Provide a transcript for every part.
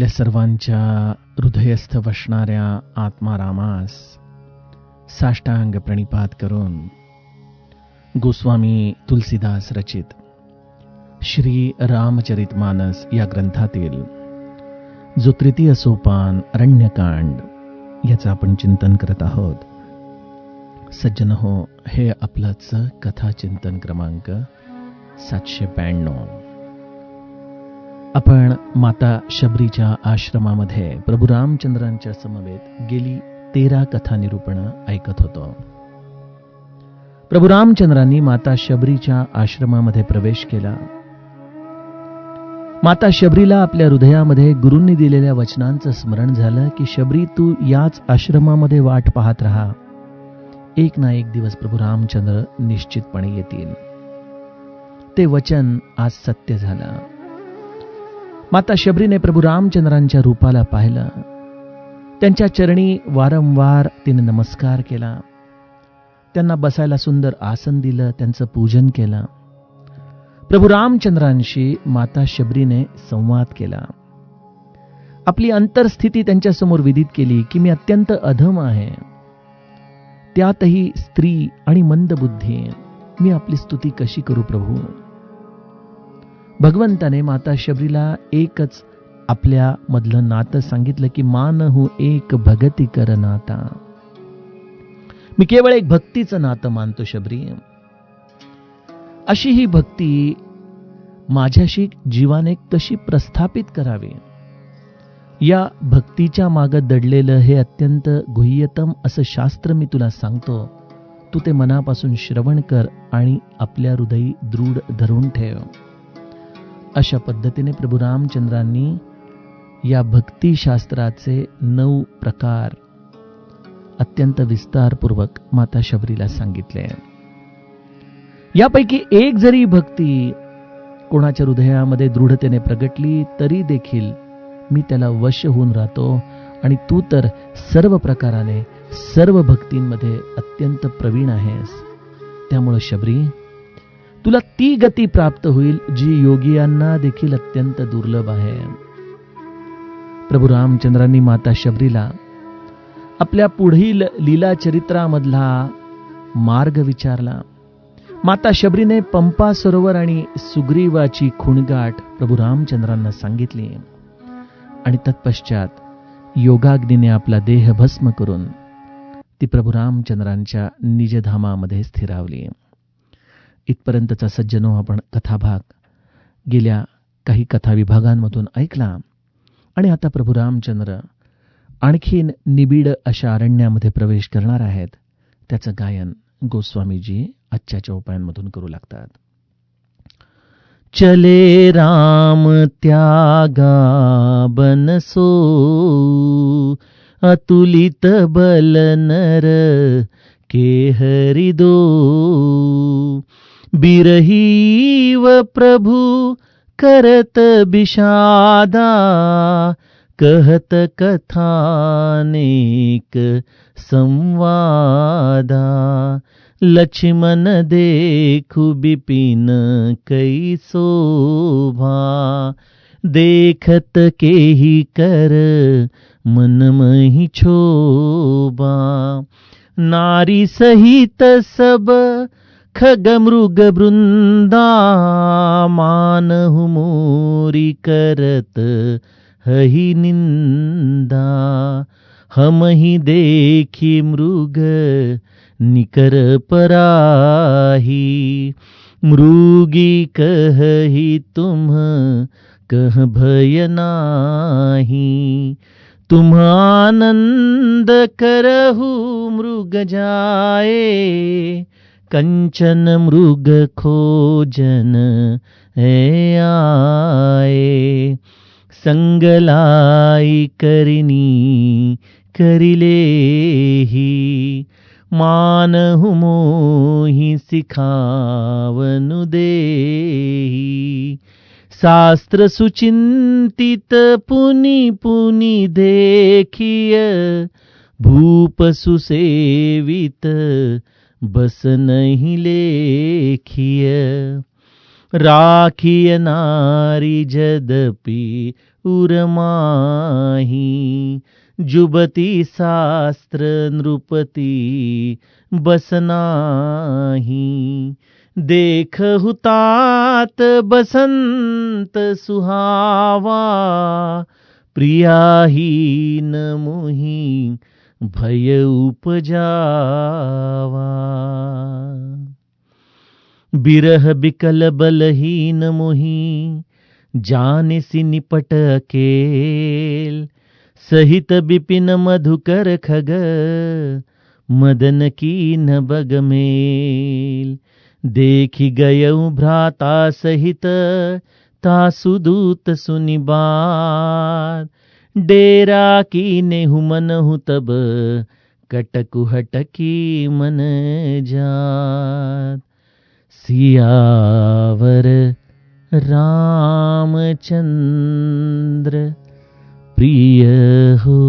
आपल्या सर्वांच्या हृदयस्थ वसणाऱ्या आत्मारामास साष्टांग प्रणिपात करून गोस्वामी तुलसीदास रचित श्री रामचरितमानस या ग्रंथातील जो तृतीय सोपान अरण्यकांड याचं आपण चिंतन करत आहोत. सज्जन हो, हे आपलंच कथा चिंतन क्रमांक 792. आपण माता शबरीच्या आश्रमामध्ये प्रभू रामचंद्रांच्या समवेत गेली 13 कथा निरूपण ऐकत होतो. प्रभू रामचंद्रांनी माता शबरीच्या आश्रमामध्ये प्रवेश केला. माता शबरीला आपल्या हृदयामध्ये गुरूंनी दिलेल्या वचनांचं स्मरण झालं की शबरी, तू याच आश्रमामध्ये वाट पाहत राहा. एक ना एक दिवस प्रभू रामचंद्र निश्चितपणे येतील. ते वचन आज सत्य झालं. माता शबरीने प्रभू रामचंद्रांच्या रूपाला पाहिलं. त्यांच्या चरणी वारंवार तिने नमस्कार केला. त्यांना बसायला सुंदर आसन दिलं. त्यांचं पूजन केलं. प्रभू रामचंद्रांशी माता शबरीने संवाद केला. आपली अंतरस्थिती त्यांच्यासमोर विदित केली की मी अत्यंत अधम आहे, त्यातही स्त्री आणि मंदबुद्धी. मी आपली स्तुती कशी करू प्रभू? भगवंताने माता शबरीला एकच आपल्या मधलं नातं सांगितलं की मानहू एक भगती कर नाता. मी केवळ एक भक्तीचं नातं मानतो शबरी. अशी ही भक्ती माझ्याशी जीवाने कशी प्रस्थापित करावी, या भक्तीच्या मागं दडलेलं हे अत्यंत गुह्यतम असं शास्त्र मी तुला सांगतो. तू ते मनापासून श्रवण कर आणि आपल्या हृदयी दृढ धरून ठेव. अशा पद्धतीने प्रभू रामचंद्रांनी या भक्तिशास्त्राचे 9 प्रकार अत्यंत विस्तारपूर्वक माता शबरीला सांगितले. यापैकी एक जरी भक्ती कोणाच्या हृदयामध्ये दृढतेने प्रगटली तरी देखील मी त्याला वश होऊन राहतो. आणि तू तर सर्व प्रकाराने सर्व भक्तींमध्ये अत्यंत प्रवीण आहेस. त्यामुळे शबरी, तुला ती गती प्राप्त होईल जी योगियांना देखील अत्यंत दुर्लभ आहे. प्रभू रामचंद्रांनी माता शबरीला आपल्या पुढील लीला चरित्रामधला मार्ग विचारला. माता शबरीने पंपा सरोवर आणि सुग्रीवाची खुणगाठ प्रभू रामचंद्रांना सांगितली आणि तत्पश्चात योगाग्नीने आपला देह भस्म करून ती प्रभू रामचंद्रांच्या निजधामामध्ये स्थिरावली. इथपर्यंतचा सज्जनो आपण कथाभाग गेल्या काही कथा विभागांमधून ऐकला. आणि आता प्रभू रामचंद्र आणखीन निबिड अशा अरण्यामध्ये प्रवेश करणार आहेत. त्याचं गायन गोस्वामीजी आजच्या चौपायांमधून करू लागतात. चले राम त्यागा बनसो, अतुलित बल नर के हरिदो. बिरहीव प्रभु करत विषादा, कहत कथानेक संवादा. लक्ष्मण देखु बिपिन कई शोभा, देखत के ही कर मन मही क्षोभा. नारी सहित सब खग मृग वृंदा, मानहु मोरी करत हहि निंदा. हम ही देखी मृग निकर पराही, मृगी कहि तुम कह भय नाही. तुम आनंद करहु मृग जाए, कंचन मृग खोजन है आए. संगलाई करिनी करिलेही, मानहु मोहि सिखावनु देही. शास्त्र सुचिंतित पुनि पुनि देखिय, भूप सुसेवित बस नहीं लेखिय. राखिय नारी जदपि उरमाही, जुबती शास्त्र नृपति बसनाही, देखहु तात बसंत सुहावा, प्रियाहीन मुहि भय उपजावा। बिरह बिकल बलहीन मुहि, जानिसि निपट अकेल, सहित बिपिन मधुकर खग, मदन कीन बग मेल। देखि गयउ भ्राता सहित, तासु दूत सुनि बात, डेरा कीनेहु मनहु तब, कटकु हटकी मन जात। सियावर रामचंद्र प्रिय हो।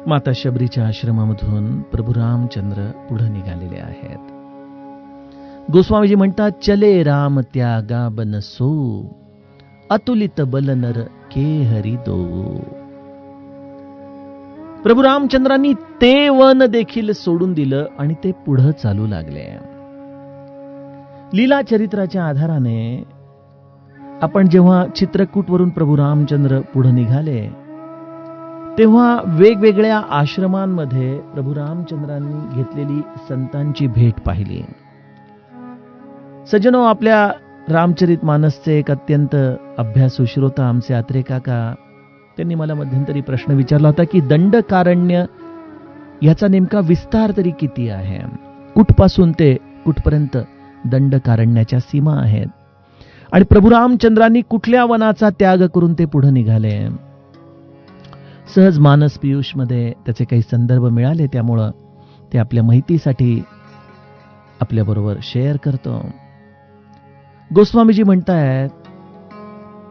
माता शबरीच्या आश्रमामधून प्रभू रामचंद्र पुढे निघालेले आहेत. गोस्वामीजी म्हणतात, चले राम त्यागा बनसो, अतुलित बल नर के हरी दो. प्रभू रामचंद्रांनी ते वन देखील सोडून दिलं आणि ते पुढे चालू लागले. लीला चरित्राच्या आधाराने आपण जेव्हा चित्रकूटवरून प्रभू रामचंद्र पुढे निघाले, तेव्हा वेगवेगळ्या आश्रमांमध्ये प्रभू रामचंद्रांनी घेतलेली संतांची भेट पाहिली. सज्जनो, आपल्या रामचरित मानसचे एक अत्यंत अभ्यासू श्रोता आमचे आत्रे काका, त्यांनी मला मध्यंतरी प्रश्न विचारला होता की दंडकारण्य याचा नेमका विस्तार तरी किती आहे, कुठपासून ते कुठपर्यंत दंडकारण्याच्या सीमा आहेत, आणि प्रभू रामचंद्रांनी कुठल्या वनाचा त्याग करून ते पुढे निघाले. सहज मानस पियुष मध्ये त्याचे काही संदर्भ मिळाले, त्यामुळं ते आपल्या माहितीसाठी आपल्या बरोबर शेअर करतो. गोस्वामीजी म्हणतायत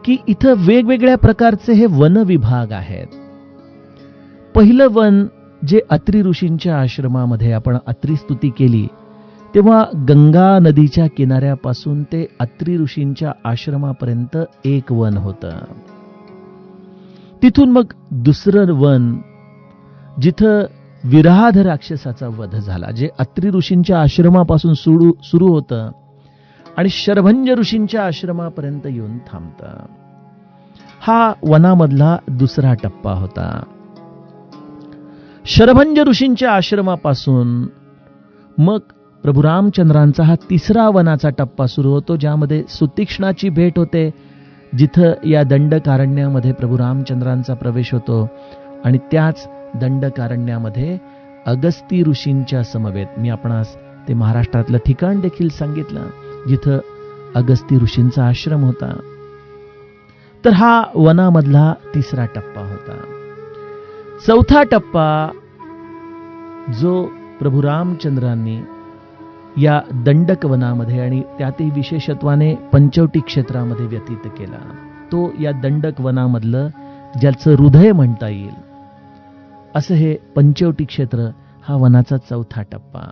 की इथं वेगवेगळ्या प्रकारचे हे वन विभाग आहेत. पहिलं वन जे अत्री ऋषींच्या आश्रमामध्ये आपण अत्री स्तुती केली तेव्हा गंगा नदीच्या किनाऱ्यापासून ते अत्री ऋषींच्या आश्रमापर्यंत एक वन होतं. तिथून मग दुसरं वन जिथं विराध राक्षसाचा वध झाला, जे अत्री ऋषींच्या आश्रमापासून सुरू होतं आणि शरभंज ऋषींच्या आश्रमापर्यंत येऊन थांबतं. हा वनामधला दुसरा टप्पा होता. शरभंज ऋषींच्या आश्रमापासून मग प्रभू रामचंद्रांचा हा तिसरा वनाचा टप्पा सुरू होतो, ज्यामध्ये सुतीक्ष्णाची भेट होते, जिथं या दंडकारण्यामध्ये प्रभू रामचंद्रांचा प्रवेश होतो. आणि त्याच दंडकारण्यामध्ये अगस्ती ऋषींच्या समवेत, मी आपणास ते महाराष्ट्रातलं ठिकाण देखील सांगितलं, जिथं अगस्ती ऋषींचा आश्रम होता. तर हा वनामधला तिसरा टप्पा होता. चौथा टप्पा जो प्रभू रामचंद्रांनी या दंडक वनामध्ये आणि त्यातही विशेषत्वाने पंचवटी क्षेत्रामध्ये व्यतीत केला, तो या दंडक वनामधलं ज्याचं हृदय म्हणता येईल असं हे पंचवटी क्षेत्र, हा वनाचा चौथा टप्पा.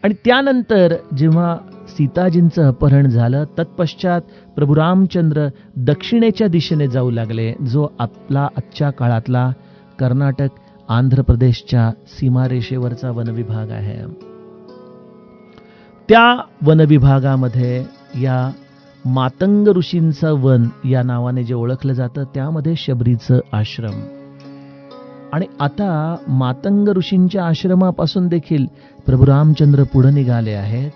आणि त्यानंतर जेव्हा सीताजींचं अपहरण झालं, तत्पश्चात प्रभू रामचंद्र दक्षिणेच्या दिशेने जाऊ लागले, जो आपला आजच्या काळातला कर्नाटक आंध्र प्रदेशच्या सीमारेषेवरचा वनविभाग आहे. त्या वनविभागामध्ये या मातंग ऋषींचं वन या नावाने जे ओळखलं जातं, त्यामध्ये शबरीचं आश्रम. आणि आता मातंग ऋषींच्या आश्रमापासून देखील प्रभू रामचंद्र पुढे निघाले आहेत,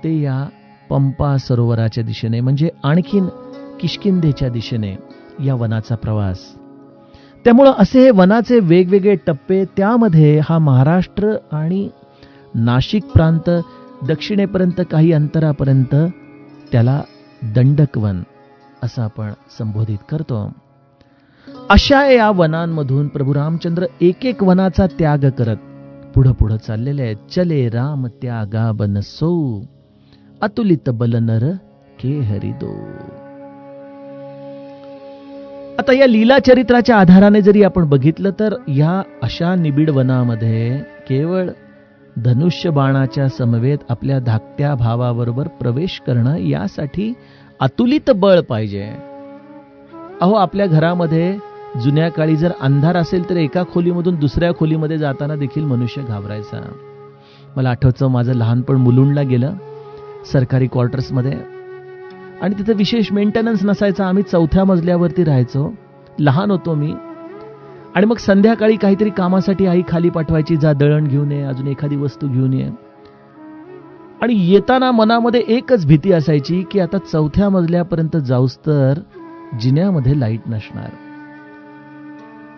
ते या पंपा सरोवराच्या दिशेने, म्हणजे आणखीन किष्किंधेच्या दिशेने या वनाचा प्रवास. त्यामुळं असे हे वनाचे वेगवेगळे टप्पे, त्यामध्ये हा महाराष्ट्र आणि नाशिक प्रांत दक्षिणेपर्यंत काही अंतरापर्यंत त्याला दंडकवन असं आपण संबोधित करतो. अशा या वनांमधून प्रभू रामचंद्र एक एक वनाचा त्याग करत पुढे पुढे चाललेले आहेत. चले राम त्यागा बनसो, अतुलित बल नर के हरी दो. आता या लीला चरित्राच्या आधाराने जरी आपण बघितलं तर या अशा निबिड वनामध्ये केवळ धनुष्य बाणाच्या समवेत आपल्या धाकट्या भावाबरोबर प्रवेश करणं यासाठी अतुलित बळ पाहिजे. अहो, आपल्या घरामध्ये जुन्या काळी जर अंधार असेल तर एका खोलीमधून दुसऱ्या खोलीमध्ये जाताना देखील मनुष्य घाबरायचा. मला आठवतं, माझं लहानपण मुलुंडला गेलं सरकारी क्वार्टर्समध्ये, आणि तिथं विशेष मेंटेनन्स नसायचा. आम्ही 4थ्या मजल्यावरती राहायचो. लहान होतो मी. आणि मग संध्याकाळी काहीतरी कामासाठी आई खाली पाठवायची, जा दळण घेऊन ये, अजून एखादी वस्तू घेऊन ये. आणि येताना मनामध्ये एकच भीती असायची की आता 4थ्या मजल्यापर्यंत जाऊस तर जिन्यामध्ये लाईट नसणार.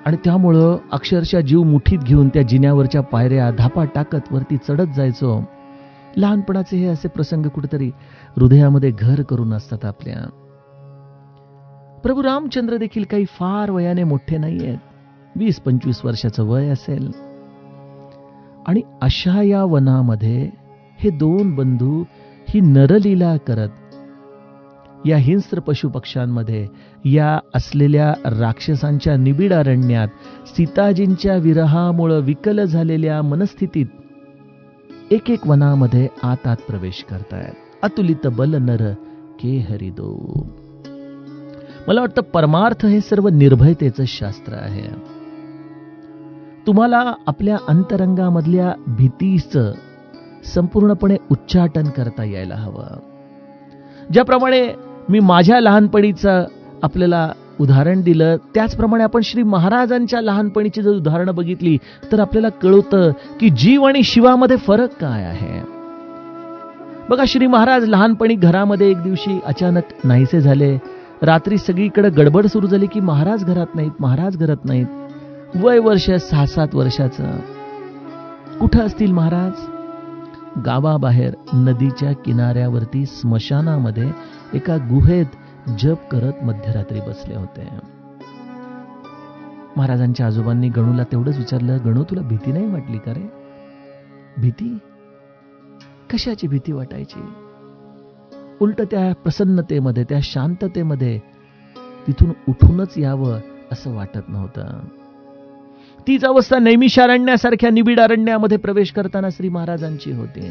आणि त्यामुळं अक्षरशः जीव मुठीत घेऊन त्या जिन्यावरच्या पायऱ्या धापा टाकत वरती चढत जायचो. लहानपणाचे हे असे प्रसंग कुठेतरी हृदयामध्ये घर करून असतात आपल्या. प्रभू रामचंद्र देखील काही फार वयाने मोठे नाहीयेत, 20-25 वर्षाचं वय असेल. आणि अशा या वनामध्ये हे 2 बंधू ही नरलीला करत या हिंस्र पशुपक्ष्यांमध्ये, या असलेल्या राक्षसांच्या निबिड अरण्यात, सीताजींच्या विरहामुळे विकल झालेल्या मनस्थितीत एक एक वनामध्ये आत प्रवेश करतायत. अतुलित बल नर के हरिदो. मला वाटतं परमार्थ हे सर्व निर्भयतेचं शास्त्र आहे. तुम्हाला आपल्या अंतरंगामधल्या भीतीचं संपूर्णपणे उच्चाटन करता यायला हवं. ज्याप्रमाणे मी माझ्या लहानपणीचं आपल्याला उदाहरण दिलं, त्याचप्रमाणे आपण श्री महाराजांच्या लहानपणीची जर उदाहरणं बघितली तर आपल्याला कळतं की जीव आणि शिवामध्ये फरक काय आहे. बघा, श्री महाराज लहानपणी घरामध्ये एक दिवशी अचानक नाहीसे झाले. रात्री सगळीकडे गडबड सुरू झाली की महाराज घरात नाहीत, महाराज घरात नाहीत. वय वर्ष 6-7 वर्षाचं. कुठं असतील महाराज? गावाबाहेर नदीच्या किनाऱ्यावरती स्मशानामध्ये एका गुहेत जप करत मध्यरात्री बसले होते. महाराजांच्या आजोबांनी गणूला तेवढंच विचारलं, गणू, तुला भीती नाही वाटली का रे? भीती? कशाची भीती वाटायची? उलट त्या प्रसन्नतेमध्ये, त्या शांततेमध्ये तिथून उठूनच यावं असं वाटत नव्हतं. तीच अवस्था नैमिषारण्यासारख्या निबिड अरण्यामध्ये प्रवेश करताना श्री महाराजांची होती.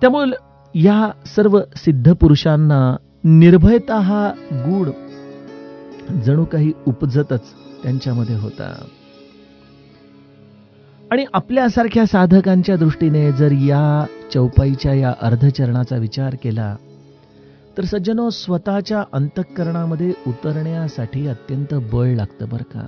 त्यामुळे या सर्व सिद्ध पुरुषांना निर्भयता हा गुण जणू काही उपजतच त्यांच्यामध्ये होता. आणि आपल्यासारख्या साधकांच्या दृष्टीने जर या चौपाईच्या या अर्धचरणाचा विचार केला तर सज्जनो, स्वतःच्या अंतःकरणामध्ये उतरण्यासाठी अत्यंत बळ लागतं बरं का.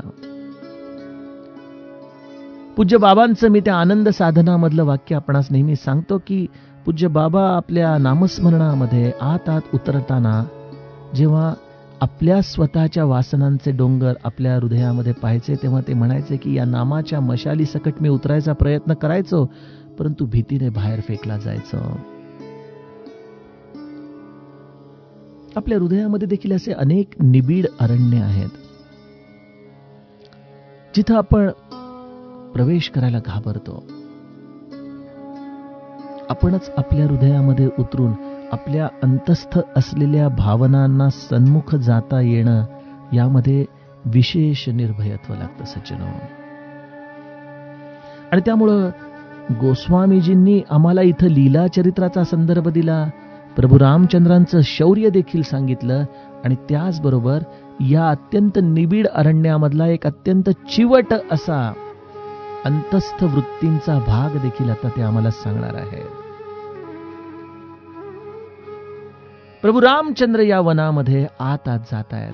पूज्य बाबांचं मी त्या आनंद साधनामधलं वाक्य आपणास नेहमी सांगतो की पूज्य बाबा आपल्या नामस्मरणामध्ये आत उतरताना जेव्हा आपल्या स्वतःच्या वासनांचे डोंगर आपल्या हृदयामध्ये पाहायचे, तेव्हा ते म्हणायचे की या नामाच्या मशाली सकट मी उतरायचा प्रयत्न करायचो, परंतु भीतीने बाहेर फेकला जायचो. आपल्या हृदयामध्ये देखील असे अनेक निबिड अरण्य आहेत जिथं आपण प्रवेश करायला घाबरतो. आपणच आपल्या हृदयामध्ये उतरून आपल्या अंतस्थ असलेल्या भावनांना सन्मुख जाता येणं, यामध्ये विशेष निर्भयत्व लागतं सज्जनो. आणि त्यामुळं गोस्वामीजींनी आम्हाला इथं लीला चरित्राचा संदर्भ दिला, प्रभू रामचंद्रांचं शौर्य देखील सांगितलं, आणि त्याचबरोबर या अत्यंत निबिड अरण्यामधला एक अत्यंत चिवट असा अंतस्थ वृत्तींचा भाग देखील आता ते आम्हाला सांगणार आहे. प्रभू रामचंद्र या वनामध्ये आत जात आहेत.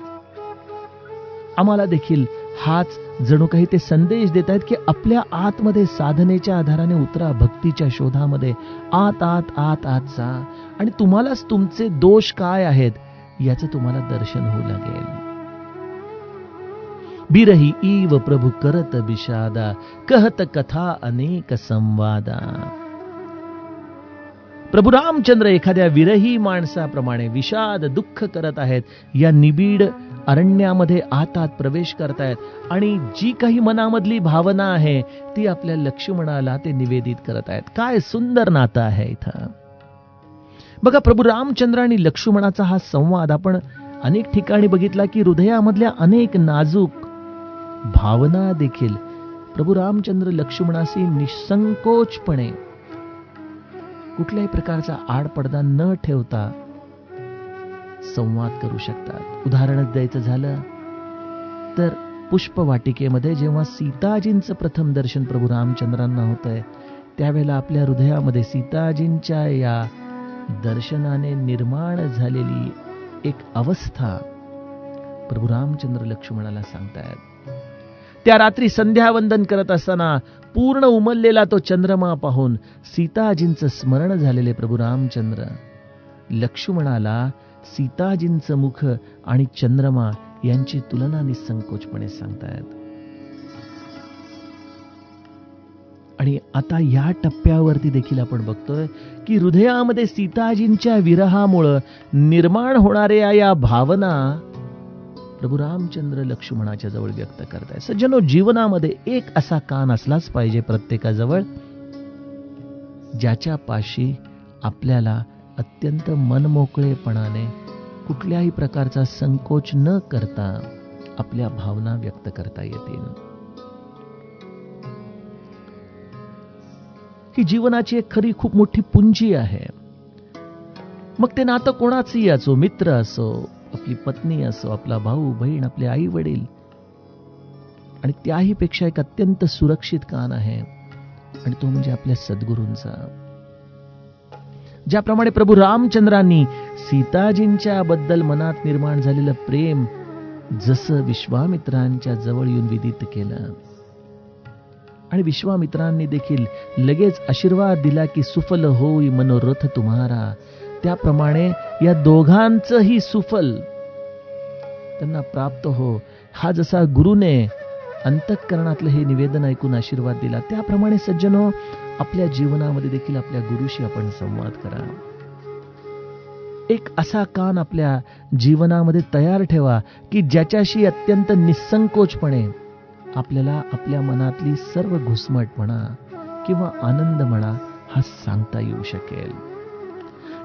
आम्हाला देखील हाच जणू काही ते संदेश देत आहेत की आपल्या आतमध्ये साधनेच्या आधाराने उतरा, भक्तीच्या शोधामध्ये आत जा, आणि तुम्हालाच तुमचे दोष काय आहेत याचं तुम्हाला दर्शन होऊ लागेल. बिरही ईव प्रभु करत विषादा, कहत कथा अनेक संवादा. प्रभू रामचंद्र एखाद्या विरही माणसाप्रमाणे विषाद दुःख करत आहेत. या निबिड अरण्यामध्ये आत प्रवेश करतायत, आणि जी काही मनामधली भावना आहे ती आपल्या लक्ष्मणाला ते निवेदित करत आहेत. काय सुंदर नातं आहे इथं. बघा, प्रभू रामचंद्र आणि लक्ष्मणाचा हा संवाद आपण अनेक ठिकाणी बघितला की हृदयामधल्या अनेक नाजूक भावना देखील प्रभू रामचंद्र लक्ष्मणाशी निसंकोचपणे कुठल्याही प्रकारचा आडपडदा न ठेवता संवाद करू शकतात. उदाहरण द्यायचं झालं तर पुष्पवाटिकेमध्ये जेव्हा सीताजींचं प्रथम दर्शन प्रभू रामचंद्रांना होतंय, त्यावेळेला आपल्या हृदयामध्ये सीताजींच्या या दर्शनाने निर्माण झालेली एक अवस्था प्रभू रामचंद्र लक्ष्मणाला सांगतायत. त्या रात्री संध्यावंदन करत असताना पूर्ण उमललेला तो चंद्रमा पाहून सीताजींचं स्मरण झालेले प्रभू रामचंद्र लक्ष्मणाला सीताजींचं मुख आणि चंद्रमा यांची तुलना निसंकोचपणे सांगतायत. आणि आता या टप्प्यावरती देखील आपण बघतोय की हृदयामध्ये सीताजींच्या विरहामुळं निर्माण होणाऱ्या या भावना प्रभू रामचंद्र लक्ष्मणाच्या जवळ व्यक्त करतायत. सज्जनो, जीवनामध्ये एक असा कान असलाच पाहिजे प्रत्येकाजवळ, ज्याच्या पाशी आपल्याला अत्यंत मनमोकळेपणाने कुठल्याही प्रकारचा संकोच न करता आपल्या भावना व्यक्त करता येतील. ही जीवनाची एक खरी खूप मोठी पुंजी आहे. मग ते नातं कोणाचंही असो, मित्र असो, आपली पत्नी असो, आपला भाऊ बहीण, आपले आई वडील, आणि त्याही पेक्षा एक अत्यंत सुरक्षित कान आहे आणि तो म्हणजे आपल्या सद्गुरूंचा. ज्याप्रमाणे प्रभू रामचंद्रांनी सीताजींच्या बद्दल मनात निर्माण झालेलं प्रेम जसं विश्वामित्रांच्या जवळ येऊन विदित केलं आणि विश्वामित्रांनी देखील लगेच आशीर्वाद दिला की सुफल होई मनोरथ तुम्हारा, त्याप्रमाणे या दोघांचंही सुफल त्यांना प्राप्त हो, हा जसा गुरुने अंतःकरणातलं हे निवेदन ऐकून आशीर्वाद दिला, त्याप्रमाणे सज्जनो आपल्या जीवनामध्ये देखील आपल्या गुरुशी आपण संवाद करा. एक असा कान आपल्या जीवनामध्ये तयार ठेवा की ज्याच्याशी अत्यंत निसंकोचपणे आपल्याला आपल्या मनातली सर्व घुसमट म्हणा किंवा आनंद म्हणा हा सांगता येऊ शकेल.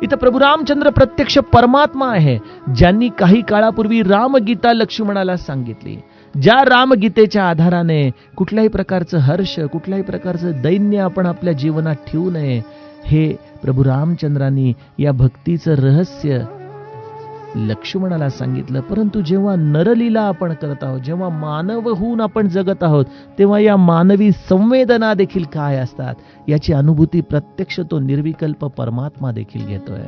इथं प्रभू रामचंद्र प्रत्यक्ष परमात्मा आहे, ज्यांनी काही काळापूर्वी रामगीता लक्ष्मणाला सांगितली. ज्या रामगीतेच्या आधाराने कुठल्याही प्रकारचं हर्ष, कुठल्याही प्रकारचं दैन्य आपण आपल्या जीवनात ठेवू नये, हे प्रभू रामचंद्रांनी या भक्तीचं रहस्य लक्ष्मणाला सांगितलं. परंतु जेव्हा नरलीला आपण करत आहोत, जेव्हा मानव होऊन आपण जगत आहोत, तेव्हा या मानवी संवेदना देखील काय असतात याची अनुभूती प्रत्यक्ष तो निर्विकल्प परमात्मा देखील घेतोय.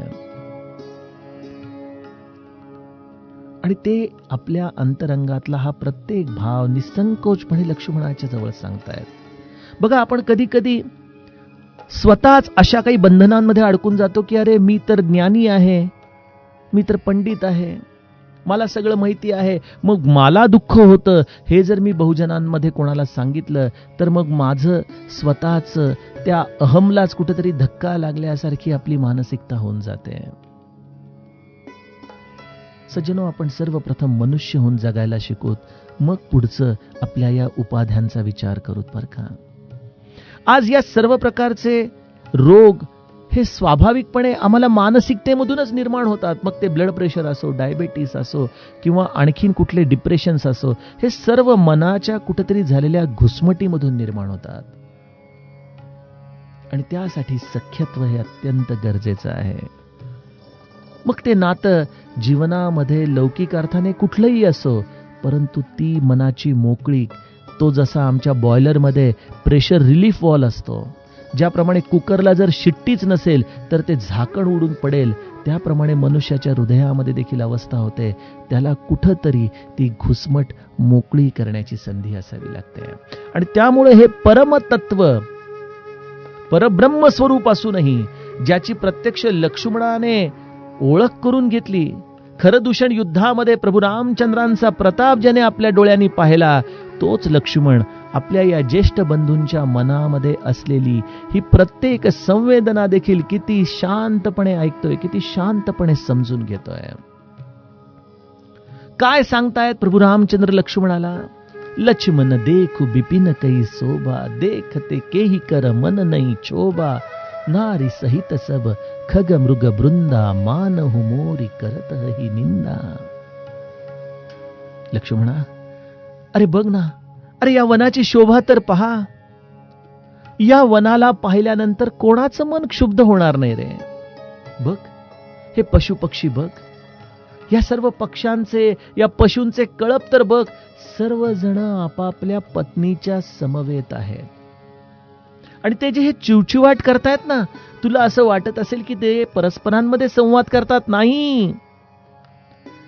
आणि ते आपल्या अंतरंगातला हा प्रत्येक भाव निसंकोचपणे लक्ष्मणाच्या जवळ सांगतायत. बघा, आपण कधी कधी स्वतःच अशा काही बंधनांमध्ये अडकून जातो की अरे मी तर ज्ञानी आहे, मी तर पंडित आहे, मला सगळं माहिती आहे, मग मला दुःख होतं हे जर मी बहुजनांमध्ये कोणाला सांगितलं तर मग माझं स्वतःच त्या अहमलाच कुठेतरी धक्का लागल्यासारखी आपली मानसिकता होऊन जाते. सज्जनो, आपण सर्वप्रथम मनुष्य होऊन जगायला शिकूत, मग पुढचं आपल्या या उपाध्यांचा विचार करूत बरं का. आज या सर्व प्रकारचे रोग हे स्वाभाविकपणे आम्हाला मानसिकतेमधूनच निर्माण होतात. मग ते ब्लड प्रेशर असो, डायबेटीस असो किंवा आणखीन कुठले डिप्रेशन्स असो, हे सर्व मनाच्या कुठेतरी झालेल्या घुसमटीमधून निर्माण होतात. आणि त्यासाठी सख्यत्व हे अत्यंत गरजेचं आहे. मग ते नातं जीवनामध्ये लौकिक अर्थाने कुठलंही असो, परंतु ती मनाची मोकळीक, तो जसा आमच्या बॉयलरमध्ये प्रेशर रिलीफ वॉल असतो, ज्याप्रमाणे कुकरला जर शिट्टीच नसेल तर ते झाकण उडून पडेल, त्याप्रमाणे मनुष्याच्या हृदयामध्ये देखील अवस्था होते. त्याला कुठंतरी ती घुसमट मोकळी करण्याची संधी असावी लागते. आणि त्यामुळे हे परमतत्व, परब्रह्म स्वरूप असूनही ज्याची प्रत्यक्ष लक्ष्मणाने ओळख करून घेतली, खरदूषण युद्धामध्ये प्रभू रामचंद्रांचा प्रताप ज्याने आपल्या डोळ्यांनी पाहिला, तोच लक्ष्मण आपल्या या ज्येष्ठ बंधूंच्या मनामध्ये असलेली ही प्रत्येक संवेदना देखील किती शांतपणे ऐकतोय, किती शांतपणे समजून घेतोय. काय सांगतायत प्रभू रामचंद्र लक्ष्मणाला? लक्ष्मण देखु बिपिन कई शोभा, देखते केही कर मन नहीं क्षोभा, नारी सहित सब खग मृग बृंदा, मानहु मोरी करत ही निंदा. लक्ष्मणा, अरे बघ ना, अरे या वनाची शोभा तर पहा. या वनाला पाहिल्यानंतर कोणाचं मन क्षुब्ध होणार नाही रे. बघ हे पशु पक्षी बघ, या सर्व पक्ष्यांचे, या पशूंचे कळप तर बघ. सर्वजण आपापल्या पत्नीच्या समवेत आहेत. आणि ते जे हे चिवचिवाट करतायत ना, तुला असं वाटत असेल की ते परस्परांमध्ये संवाद करतात. नाही,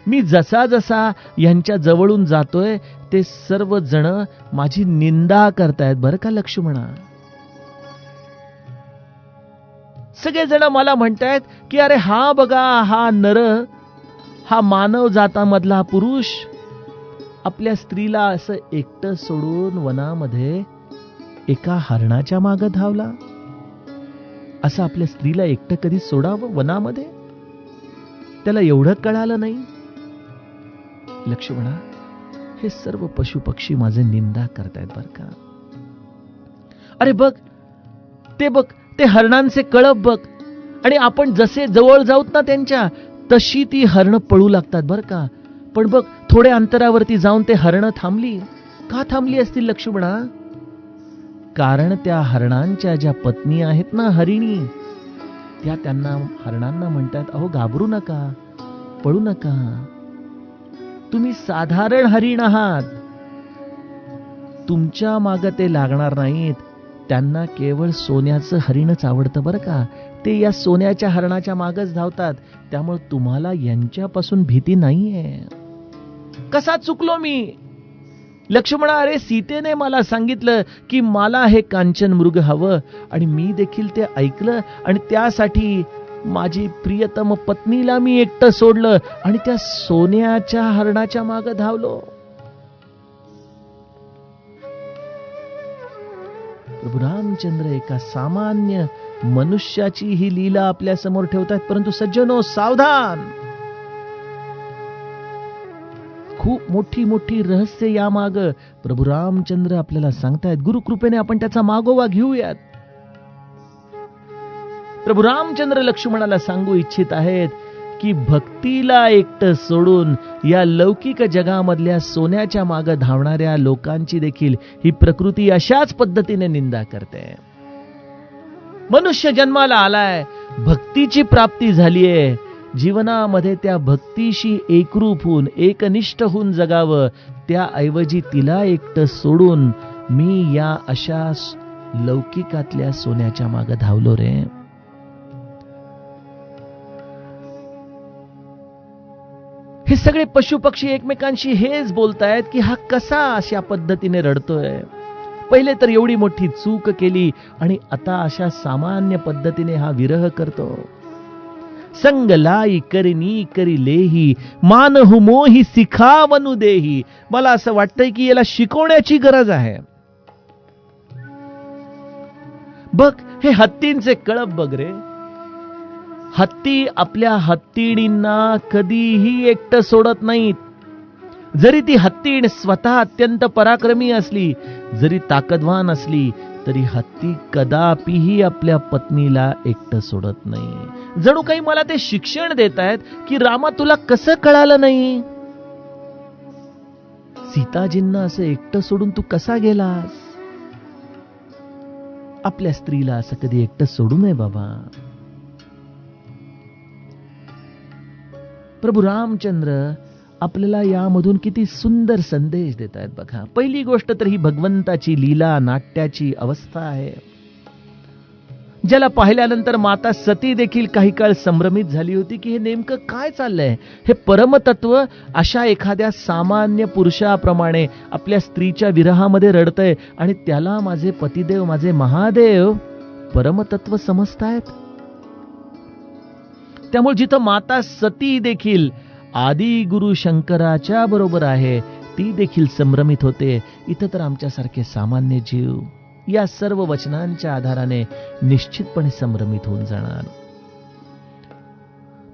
मी जसा जसा यांच्या जवळून जातोय ते सर्व जण माझी निंदा करतायत बरं का लक्ष्मणा. सगळेजण मला म्हणतायत की अरे हा बघा, हा नर, हा मानव जातामधला पुरुष आपल्या स्त्रीला असं एकटं सोडून वनामध्ये एका हरणाच्या मागे धावला. असं आपल्या स्त्रीला एकटं कधी सोडावं वनामध्ये? त्याला एवढं कळालं नाही. लक्ष्मणा, हे सर्व पशु पक्षी माझे निंदा करतायत बर का. अरे बघ, ते बघ, ते हरणांचे कळप बघ. आणि आपण जसे जवळ जाऊत ना त्यांच्या, तशी ती हरण पळू लागतात बर का. पण बघ, थोड्या अंतरावरती जाऊन ते हरण थांबली. का थांबली असतील लक्ष्मणा? कारण त्या हरणांच्या ज्या पत्नी आहेत ना, हरिणी, त्या त्यांना, हरणांना म्हणतात, अहो घाबरू नका, पळू नका, तुम्ही साधारण हरिण आहात, तुमच्या मागे ते लागणार नाहीत. त्यांना केवळ सोन्याचं हरिणच आवडतं बरं का. ते या सोन्याच्या हरणाच्या मागच धावतात. त्यामुळे तुम्हाला यांच्यापासून भीती नाहीये. कसा चुकलो मी लक्ष्मणा? अरे सीतेने मला सांगितलं की मला हे कांचन मृग हवं, आणि मी देखील ते ऐकलं, आणि त्यासाठी माझी प्रियतम पत्नीला मी एकटं सोडलं आणि त्या सोन्याच्या हरणाच्या मागे धावलो. प्रभू रामचंद्र एका सामान्य मनुष्याची ही लीला आपल्या समोर ठेवतात. परंतु सज्जनो, सावधान, खूप मोठी मोठी रहस्य यामाग प्रभू रामचंद्र आपल्याला सांगतायत. गुरुकृपेने आपण त्याचा मागोवा घेऊयात. प्रभू रामचंद्र लक्ष्मणाला सांगू इच्छित आहेत की भक्तीला एकटं सोडून या लौकिक जगामधल्या सोन्याच्या मागे धावणाऱ्या लोकांची देखील ही प्रकृती अशाच पद्धतीने निंदा करते. मनुष्य जन्माला आलाय, भक्तीची प्राप्ती झालीये, जीवनामध्ये त्या भक्तीशी एकरूप होऊन, एकनिष्ठ होऊन जगावं, त्याऐवजी तिला एकटं सोडून मी या अशा लौकिकातल्या सोन्याच्या मागे धावलो रे. हे सगळे पशु पक्षी एकमेकांशी हेच बोलतायत की हा कसा अशा पद्धतीने रडतोय. पहिले तर एवढी मोठी चूक केली आणि आता अशा सामान्य पद्धतीने हा विरह करतो. संग लाई करिनी करी लेही, मानहु मोही सिखावनु देही. मला असं वाटतंय की याला शिकवण्याची गरज आहे. बघ हे हत्तींचे कळप बघ रे. हत्ती आपल्या हत्तीणींना कधीही एकटं सोडत नाहीत. जरी ती हत्तीण स्वतः अत्यंत पराक्रमी असली, जरी ताकदवान असली, तरी हत्ती कदापिही आपल्या पत्नीला एकटं सोडत नाही. जणू काही मला ते शिक्षण देत आहेत की रामा, तुला कसं कळालं नाही? सीताजींना असं एकटं सोडून तू कसा गेलास? आपल्या स्त्रीला असं कधी एकटं सोडू नये बाबा. प्रभू रामचंद्र आपल्याला यामधून किती सुंदर संदेश देत आहेत बघा. पहिली गोष्ट तर ही भगवंताची लीला नाट्याची अवस्था आहे, ज्याला पाहिल्यानंतर माता सती देखील काही काळ संभ्रमित झाली होती की हे नेमकं काय चाललंय. हे परमतत्व अशा एखाद्या सामान्य पुरुषाप्रमाणे आपल्या स्त्रीच्या विरहामध्ये रडतय, आणि त्याला माझे पतिदेव, माझे महादेव परमतत्व समजतायत. त्यामुळे जिथं माता सती देखील आदि गुरु शंकराच्या बरोबर आहे, ती देखील संभ्रमित होते. इथं तर आमच्यासारखे सामान्य जीव या सर्व वचनांच्या आधाराने निश्चितपणे संभ्रमित होऊन जाणार.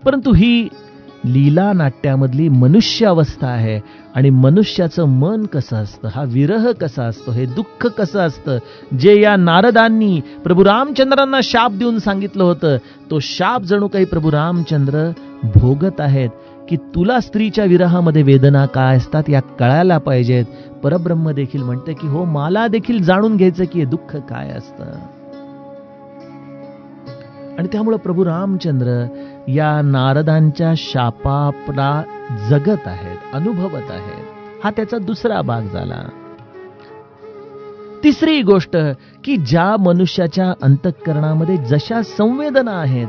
परंतु ही लीला नाट्यामधली मनुष्य अवस्था आहे, आणि मनुष्याचं मन कसं असतं, हा विरह कसा असतो, हे दुःख कसं असतं, जे या नारदांनी प्रभू रामचंद्रांना शाप देऊन सांगितलं होतं, तो शाप जणू काही प्रभू रामचंद्र भोगत आहेत की तुला स्त्रीच्या विरहामध्ये वेदना काय असतात या कळायला पाहिजेत. परब्रह्म देखील म्हणते की हो, मला देखील जाणून घ्यायचं की हे दुःख काय असतं. आणि त्यामुळे प्रभू रामचंद्र या नारदांच्या शापाला जगत आहेत, अनुभवत आहेत. हा त्याचा दुसरा भाग झाला. तिसरी गोष्ट की ज्या मनुष्याच्या अंतःकरणामध्ये जशा संवेदना आहेत,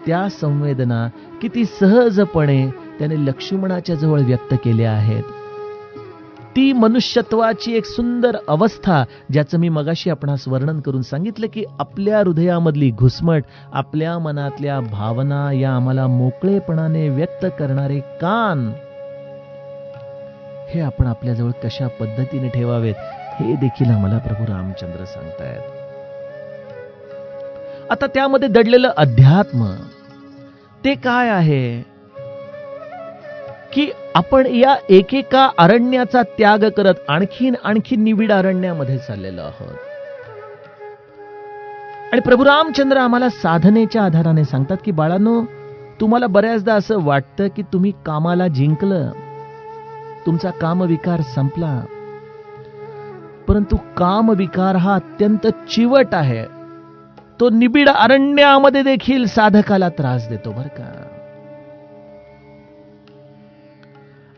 त्या संवेदना किती सहजपणे त्याने लक्ष्मणाच्या जवळ व्यक्त केल्या आहेत. ती मनुष्यत्वाची एक सुंदर अवस्था, ज्याचं मी मगाशी आपणास वर्णन करून सांगितलं की आपल्या हृदयामधली घुसमट, आपल्या मनातल्या भावना या आम्हाला मोकळेपणाने व्यक्त करणारे कान, हे आपण आपल्याजवळ कशा पद्धतीने ठेवावेत हे देखील आम्हाला प्रभू रामचंद्र सांगतायत. आता त्यामध्ये दडलेलं अध्यात्म ते काय आहे की आपण या एकेका अरण्याचा त्याग करत आणखीन निबिड अरण्यामध्ये चाललेलो आहोत. आणि प्रभू रामचंद्र आम्हाला साधनेच्या आधाराने सांगतात की बाळांनो, तुम्हाला बऱ्याचदा असं वाटतं की तुम्ही कामाला जिंकलं, तुमचा कामविकार संपला, परंतु कामविकार हा अत्यंत चिवट आहे. तो निबिड अरण्यामध्ये देखील साधकाला त्रास देतो बरं का.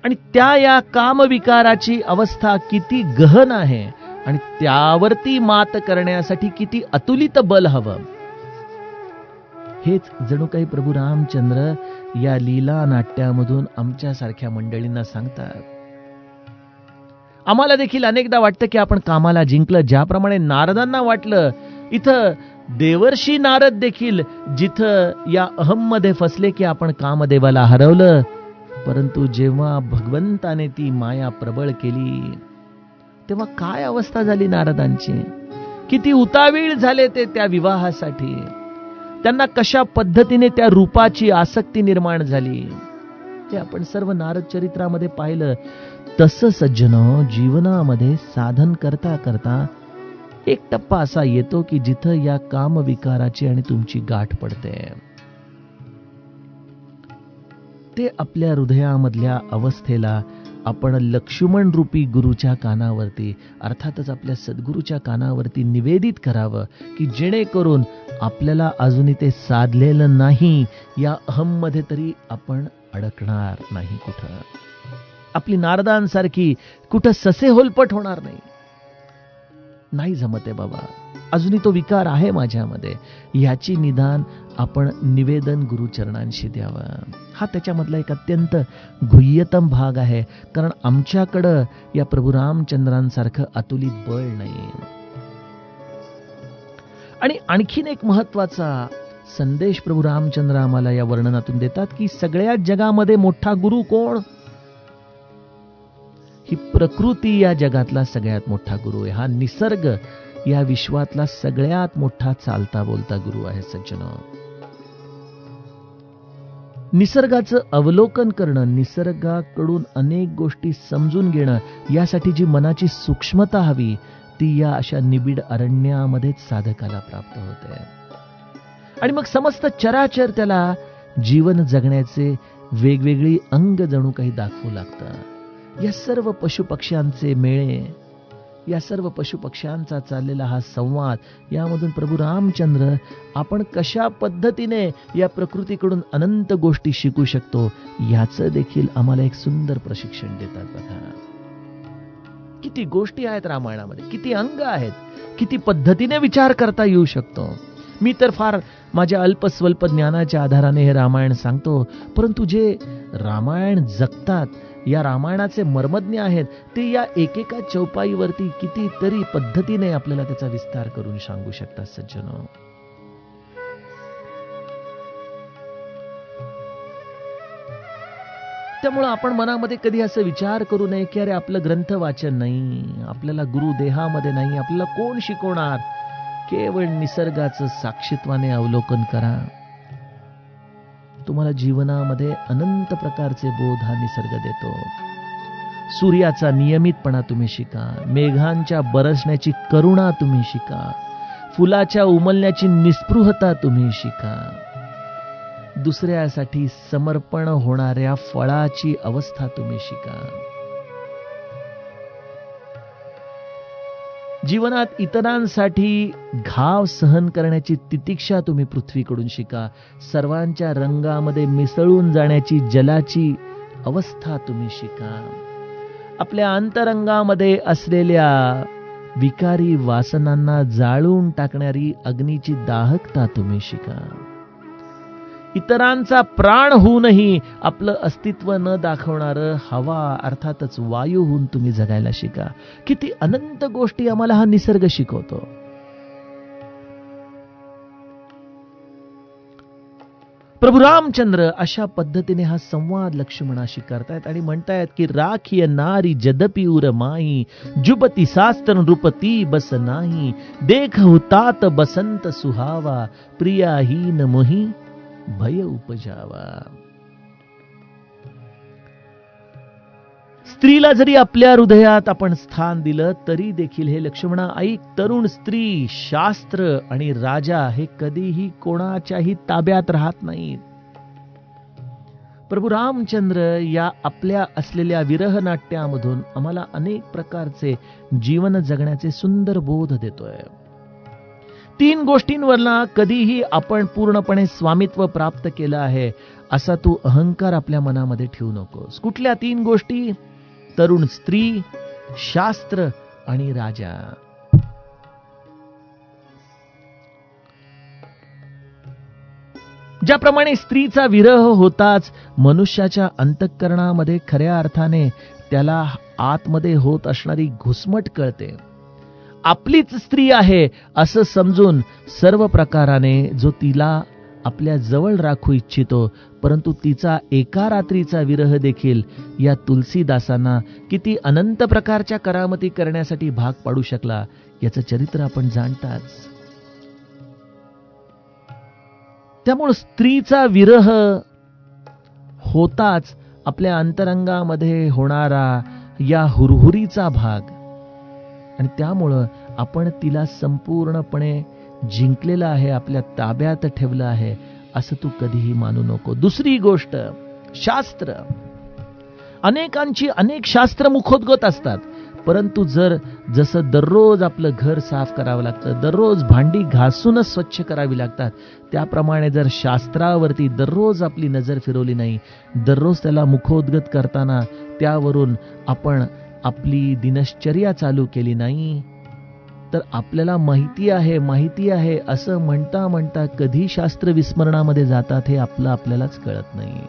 आणि या कामविकाराची अवस्था किती गहन आहे आणि त्यावरती मात करण्यासाठी किती अतुलित बल हवं, हेच जणू काही प्रभू रामचंद्र या लीला नाट्यामधून आमच्यासारख्या मंडळींना सांगतात. आम्हाला देखील अनेकदा वाटतं की आपण कामाला जिंकलं, ज्याप्रमाणे नारदांना वाटलं. इथं देवर्षी नारद देखील जिथं या अहममध्ये फसले की आपण कामदेवाला हरवलं, परंतु जेव्हा भगवंताने ती माया प्रबळ केली तेव्हा काय अवस्था झाली नारदांची. किती उतावीळ झाले ते त्या विवाहासाठी. त्यांना कशा पद्धतीने त्या रूपाची आसक्ती निर्माण झाली ते आपण सर्व नारद चरित्रामध्ये पाहिलं. तसं सज्जनो, जीवनामध्ये साधन करता करता एक टप्पा असा येतो की जिथं या कामविकाराची आणि तुमची गाठ पडते. ते आपल्या हृदयामधल्या अवस्थेला आपण लक्ष्मण रूपी गुरुच्या कानावरती, अर्थातच आपल्या सद्गुरूच्या कानावरती निवेदित करावं की जेणेकरून आपल्याला अजूनही ते साधलेलं नाही या अहममध्ये तरी आपण अडकणार नाही. कुठं आपली नारदांसारखी कुठं ससे होलपट होणार नाही जमते बाबा. अजूनही तो विकार आहे माझ्यामध्ये, याची निदान आपण निवेदन गुरुचरणांशी द्यावं. हा त्याच्यामधला एक अत्यंत गुह्यतम भाग आहे, कारण आमच्याकडं या प्रभू रामचंद्रांसारखं अतुलित बळ नाही. आणि आणखीन एक महत्वाचा संदेश प्रभू रामचंद्र आम्हाला या वर्णनातून देतात की सगळ्या जगामध्ये मोठा गुरु कोण? ही प्रकृती या जगातला सगळ्यात मोठा गुरु आहे. हा निसर्ग या विश्वातला सगळ्यात मोठा चालता बोलता गुरु आहे. सज्जनो, निसर्गाचं अवलोकन करणं, निसर्गाकडून अनेक गोष्टी समजून घेणं, यासाठी जी मनाची सूक्ष्मता हवी ती या अशा निबिड अरण्यामध्येच साधकाला प्राप्त होते. आणि मग समस्त चराचर त्याला जीवन जगण्याचे वेगवेगळी अंग जणू काही दाखवू लागतं. या सर्व पशुपक्ष्यांचे मेळे, या सर्व पशुपक्ष्यांचा चाललेला हा संवाद, यामधून प्रभू रामचंद्र आपण कशा पद्धतीने या प्रकृतीकडून अनंत गोष्टी शिकू शकतो याचं देखील आम्हाला एक सुंदर प्रशिक्षण देतात. बघा किती गोष्टी आहेत रामायणामध्ये, किती अंग आहेत, किती पद्धतीने विचार करता येऊ शकतो. मी तर फार माझ्या अल्पस्वल्प ज्ञानाच्या आधाराने हे रामायण सांगतो, परंतु जे रामायण जगतात, या रामायणाचे मर्मज्ञ आहेत, ते या एकेका चौपाईवरती कितीतरी पद्धतीने आपल्याला त्याचा विस्तार करून सांगू शकतात. सज्जनो, त्यामुळे आपण मनामध्ये कधी असं विचार करू नये की अरे आपलं ग्रंथ वाचन नाही, आपल्याला गुरु देहामध्ये नाही, आपल्याला कोण शिकवणार. केवळ निसर्गाचं साक्षीत्वाने अवलोकन करा. तुम्हाला जीवनामध्ये अनंत प्रकारचे बोध हा निसर्ग देतो. सूर्याचा नियमितपणा तुम्ही शिका, मेघांच्या बरसण्याची करुणा तुम्ही शिका, फुलाच्या उमलण्याची निस्पृहता तुम्ही शिका. दुसऱ्यासाठी समर्पण होणाऱ्या फळाची अवस्था तुम्ही शिका. जीवनात इतरांसाठी घाव सहन करण्याची तितिक्षा तुम्ही पृथ्वीकडून शिका. सर्वांच्या रंगामध्ये मिसळून जाण्याची जलाची अवस्था तुम्ही शिका. आपल्या अंतरंगामध्ये असलेल्या विकारी वासनांना जाळून टाकणारी अग्नीची दाहकता तुम्ही शिका. इतरांचा प्राण होऊनही आपलं अस्तित्व न दाखवणारं हवा अर्थातच वायू होऊन तुम्ही जगायला शिका. किती अनंत गोष्टी आम्हाला हा निसर्ग शिकवतो. प्रभू रामचंद्र अशा पद्धतीने हा संवाद लक्ष्मणाशी करतायत आणि म्हणतायत की राखिय नारी जदपि उर माई जुबती शास्त्र नृपती बस नाही देख हुतात बसंत सुहावा प्रियाहीन मोही भय उपजावा. स्त्रीला जरी आपल्या हृदयात आपण स्थान दिलं तरी देखील हे लक्ष्मणा ऐक, तरुण स्त्री, शास्त्र आणि राजा हे कधीही कोणाच्याही ताब्यात राहत नाहीत. प्रभू रामचंद्र या आपल्या असलेल्या विरह नाट्यामधून आम्हाला अनेक प्रकारचे जीवन जगण्याचे सुंदर बोध देतोय. 3 गोष्टींवरला कधीही आपण पूर्णपणे स्वामित्व प्राप्त केलं आहे असा तू अहंकार आपल्या मनामध्ये ठेवू नकोस. कुठल्या 3 गोष्टी? तरुण स्त्री, शास्त्र आणि राजा. ज्याप्रमाणे स्त्रीचा विरह होताच मनुष्याच्या अंतःकरणामध्ये खऱ्या अर्थाने त्याला आतमध्ये होत असणारी घुसमट कळते. आपलीच स्त्री आहे असं समजून सर्व प्रकाराने जो तिला आपल्या जवळ राखू इच्छितो, परंतु तिचा एका रात्रीचा विरह देखील या तुलसीदासांना किती अनंत प्रकारच्या करामती करण्यासाठी भाग पाडू शकला याचं चरित्र आपण जाणताच. त्यामुळे स्त्रीचा विरह होताच आपल्या अंतरंगामध्ये होणारा या हुरहुरीचा भाग आणि त्यामुळं आपण तिला संपूर्णपणे जिंकलेलं आहे, आपल्या ताब्यात ठेवलं आहे असं तू कधीही मानू नको. दुसरी गोष्ट, शास्त्र. अनेकांची अनेक शास्त्र मुखोद्गत असतात, परंतु जसं दररोज आपलं घर साफ करावं लागतं, दररोज भांडी घासूनच स्वच्छ करावी लागतात, त्याप्रमाणे जर शास्त्रावरती दररोज आपली नजर फिरवली नाही, दररोज त्याला मुखोद्गत करताना त्यावरून आपण आपली दिनश्चर्या चालू केली नाही, तर आपल्याला माहिती आहे असं म्हणता म्हणता कधी शास्त्र विस्मरणामध्ये जातात हे आपल्यालाच कळत नाही.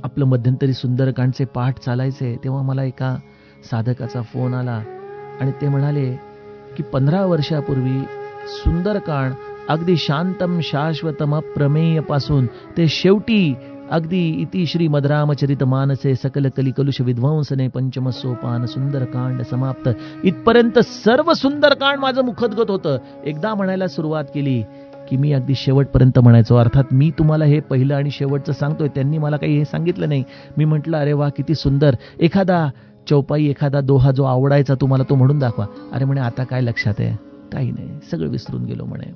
आपलं मध्यंतरी सुंदरकांडचे पाठ चालायचे तेव्हा मला एका साधकाचा फोन आला आणि ते म्हणाले की 15 वर्षापूर्वी सुंदरकांड अगदी शांतम शाश्वतम अप्रमेय पासून ते शेवटी अगदी इति श्री मद्रामचरित मानसे सकल कलिकलुष विध्वंसने पंचम सोपान सुंदरकांड समाप्त इथपर्यंत सर्व सुंदरकांड माझं मुखोद्गत होतं. एकदा म्हणायला सुरुवात केली की मी अगदी शेवटपर्यंत म्हणायचो. अर्थात मी तुम्हाला हे पहिलं आणि शेवटचं सांगतोय, त्यांनी मला काही हे सांगितलं नाही. मी म्हटलं अरे वा किती सुंदर, एखादा चौपाई एखादा दोहा जो आवडायचा तुम्हाला तो म्हणून दाखवा. अरे म्हणे आता काय लक्षात आहे? काही नाही, सगळं विसरून गेलो म्हणे.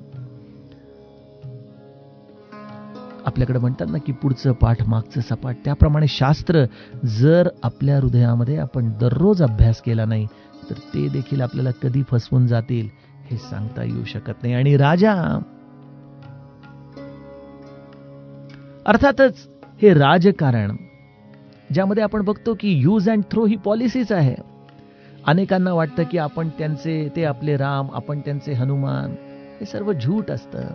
आपल्याकडे म्हणतात ना की पुढचं पाठ मागचं सपाट, त्याप्रमाणे शास्त्र जर आपल्या हृदयामध्ये आपण दररोज अभ्यास केला नाही तर ते देखील आपल्याला कधी फसवून जातील हे सांगता येऊ शकत नाही. आणि राजा, अर्थातच हे राजकारण ज्यामध्ये आपण बघतो की यूज अँड थ्रो ही पॉलिसीच आहे. अनेकांना वाटतं की आपण ते आपले राम, आपण त्यांचे हनुमान, हे सर्व झूट असतं.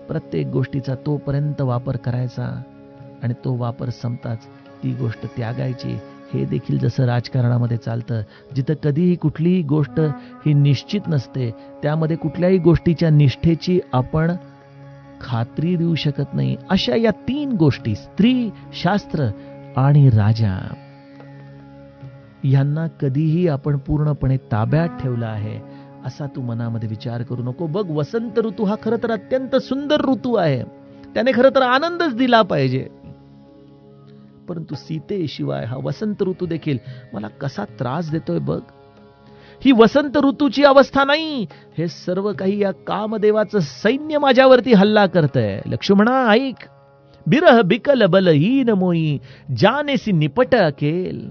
प्रत्येक गोष्टीचा तोपर्यंत वापर करायचा आणि तो वापर संपताच ती गोष्ट त्यागायची. हे देखील जसं राजकारणामध्ये चालतं, जिथं कधीही कुठलीही गोष्ट ही निश्चित नसते, त्यामध्ये कुठल्याही गोष्टीच्या निष्ठेची आपण खात्री देऊ शकत नाही. अशा या 3 गोष्टी, स्त्री, शास्त्र आणि राजा, यांना कधीही आपण पूर्णपणे ताब्यात ठेवला आहे असा तू मनामध्ये विचार करू नको. बघ, वसंत ऋतू हा खरं तर अत्यंत सुंदर ऋतू आहे, त्याने खरं तर आनंदच दिला पाहिजे, परंतु सीतेशिवाय हा वसंत ऋतू देखील मला कसा त्रास देतोय बघ. ही वसंत ऋतूची अवस्था नाही, हे सर्व काही या कामदेवाचं सैन्य माझ्यावरती हल्ला करतंय. लक्ष्मणा ऐक, बिरह बिकल बलहीन मोई, जानेसी निपट अकेल.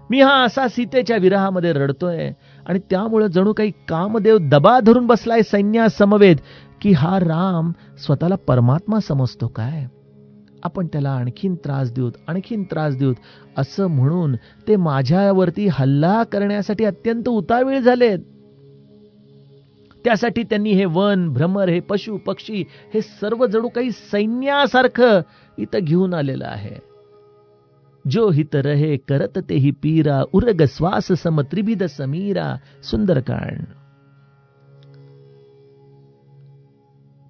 मी हा असा सीतेच्या विरहामध्ये रडतोय आणि त्यामुळे जणू काही कामदेव दबा धरून बसलाय सैन्यासमवेत, की हा राम स्वतःला परमात्मा समजतो काय. आपण त्याला आणखीन त्रास देऊत असं म्हणून ते माझ्यावरती हल्ला करण्यासाठी अत्यंत उतावीळ झालेत. त्यासाठी त्यांनी हे वन, भ्रमर, हे पशु पक्षी, हे सर्व जणू काही सैन्यासारखं इथं घेऊन आलेलं आहे. जो हित रहे करत ते ही पीरा, उरग श्वास सम त्रिविध समीरा. सुंदरकांड.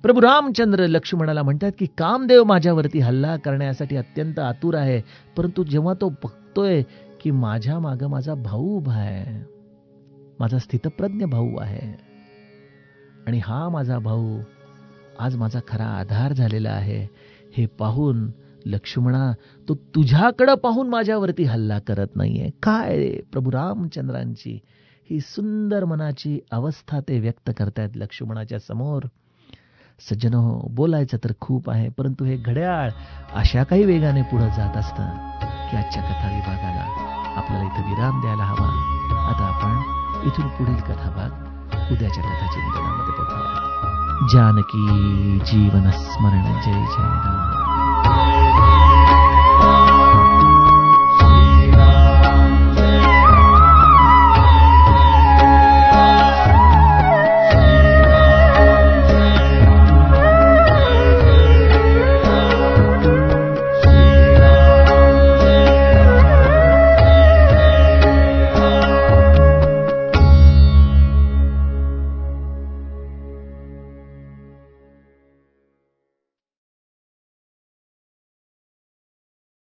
प्रभू रामचंद्र लक्ष्मणाला म्हणतात की कामदेव माझ्यावरती हल्ला करण्यासाठी अत्यंत आतुर आहे, परंतु जेव्हा तो बघतोय की माझ्या मागे माझा भाऊ उभा आहे, माझा स्थितप्रज्ञ भाऊ आहे, आणि हा माझा भाऊ आज माझा खरा आधार झालेला आहे, हे पाहून लक्ष्मणा तो तुझ्याकडे पाहून माझ्यावरती हल्ला करत नाहीये. काय प्रभू रामचंद्रांची ही सुंदर मनाची अवस्था ते व्यक्त करतायत लक्ष्मणाच्या समोर. सज्जनो, बोलायचं तर खूप आहे, परंतु हे घड्याळ अशा काही वेगाने पुढे जात असतं की आजच्या कथा विभागाला आपल्याला इथं विराम द्यायला हवा. आता आपण इथून पुढील कथाभाग उद्याच्या कथा चिंतनामध्ये बघूया. जानकी जीवन स्मरण. जय जय राम.